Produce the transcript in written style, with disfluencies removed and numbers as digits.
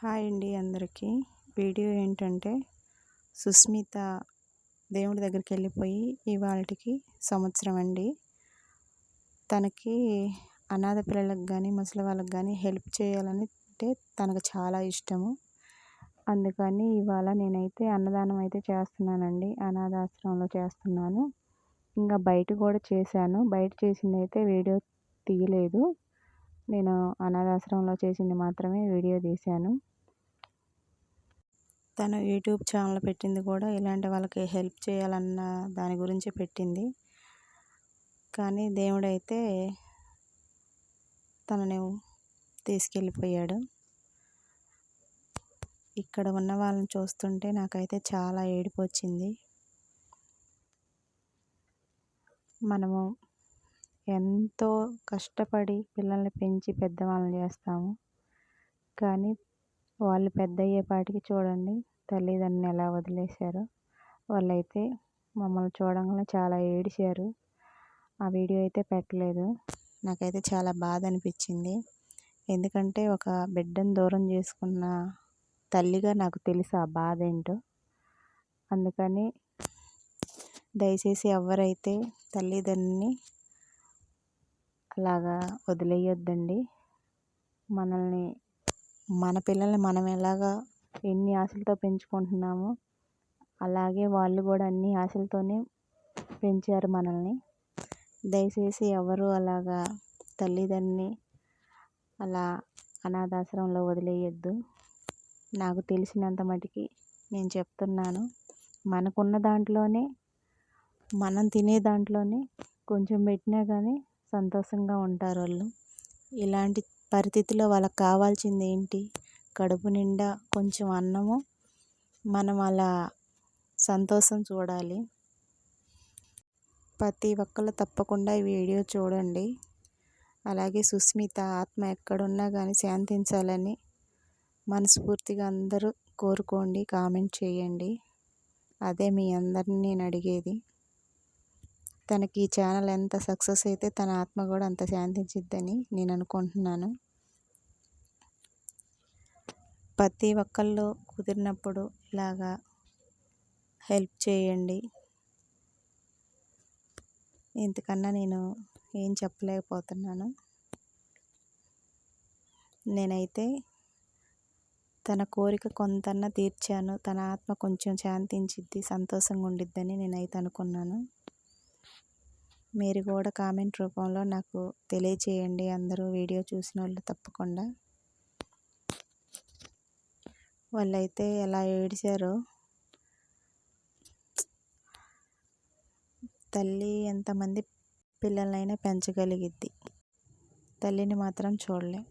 Hi అండి అందరికీ. Video ఏంటంటే సుస్మిత దేవుడి దగ్గరికి వెళ్ళిపోయి ఇవాళకి సంవత్సరం అండి. తనకి అనాథ పిల్లలకు కానీ ముసలి వాళ్ళకి కానీ హెల్ప్ చేయాలని తనకు చాలా ఇష్టము. అందుకని ఇవాళ నేనైతే అన్నదానం అయితే చేస్తున్నానండి. అనాథాశ్రమంలో చేస్తున్నాను. ఇంకా బయట కూడా చేశాను. బయట చేసింది అయితే వీడియో తీయలేదు. నేను అనాథాశ్రమంలో చేసింది మాత్రమే వీడియో తీశాను. తను యూట్యూబ్ ఛానల్ పెట్టింది కూడా ఇలాంటి వాళ్ళకి హెల్ప్ చేయాలన్న దాని గురించి పెట్టింది. కానీ దేవుడైతే తనని తీసుకెళ్ళిపోయాడు. ఇక్కడ ఉన్న వాళ్ళని చూస్తుంటే నాకైతే చాలా ఏడుపు వచ్చింది. మనము ఎంతో కష్టపడి పిల్లల్ని పెంచి పెద్దవాళ్ళని చేస్తాము. కానీ వాళ్ళు పెద్ద అయ్యేపాటికి చూడండి తల్లిదండ్రులను ఎలా వదిలేశారో. వాళ్ళైతే మమ్మల్ని చూడంగానే చాలా ఏడిచారు. ఆ వీడియో అయితే పెట్టలేదు. నాకైతే చాలా బాధ అనిపించింది. ఎందుకంటే ఒక బిడ్డను దూరం చేసుకున్న తల్లిగా నాకు తెలుసు ఆ బాధ ఏంటో. అందుకని దయచేసి ఎవరైతే తల్లిదండ్రులని అలాగా వదిలేయొద్దండి. మన పిల్లల్ని మనం ఎలాగా ఎన్ని ఆశలతో పెంచుకుంటున్నామో అలాగే వాళ్ళు కూడా అన్ని ఆశలతోనే పెంచారు మనల్ని. దయచేసి ఎవరు అలాగా తల్లిదండ్రులని అలా అనాథాశ్రమంలో వదిలేయొద్దు. నాకు తెలిసినంత మటుకి నేను చెప్తున్నాను. మనకున్న దాంట్లోనే మనం తినే దాంట్లోనే కొంచెం పెట్టినా కానీ సంతోషంగా ఉంటారు వాళ్ళు. ఇలాంటి పరిస్థితిలో వాళ్ళకి కావాల్సింది ఏంటి? కడుపు నిండా కొంచెం అన్నము. మనం అలా సంతోషం చూడాలి. ప్రతి ఒక్కరు తప్పకుండా ఈ వీడియో చూడండి. అలాగే సుస్మిత ఆత్మ ఎక్కడున్నా కానీ శాంతించాలని మనస్ఫూర్తిగా అందరూ కోరుకోండి. కామెంట్ చేయండి. అదే మీ అందరిని నేను అడిగేది. తనకి ఈ ఛానల్ ఎంత సక్సెస్ అయితే తన ఆత్మ కూడా అంత శాంతించిద్దని నేను అనుకుంటున్నాను. ప్రతి ఒక్కళ్ళు కుదిరినప్పుడు ఇలాగా హెల్ప్ చేయండి. ఇంతకన్నా నేను ఏం చెప్పలేకపోతున్నాను. నేనైతే తన కోరిక కొంతన్నా తీర్చాను. తన ఆత్మ కొంచెం శాంతించిద్ది, సంతోషంగా ఉండిద్దని నేనైతే అనుకున్నాను. మీరు కూడా కామెంట్ రూపంలో నాకు తెలియచేయండి. అందరూ వీడియో చూసిన వాళ్ళు తప్పకుండా. వాళ్ళైతే ఎలా ఏడిచారో. తల్లి ఎంతమంది పిల్లలైనా పెంచగలిగిద్ది, తల్లిని మాత్రం చూడలేం.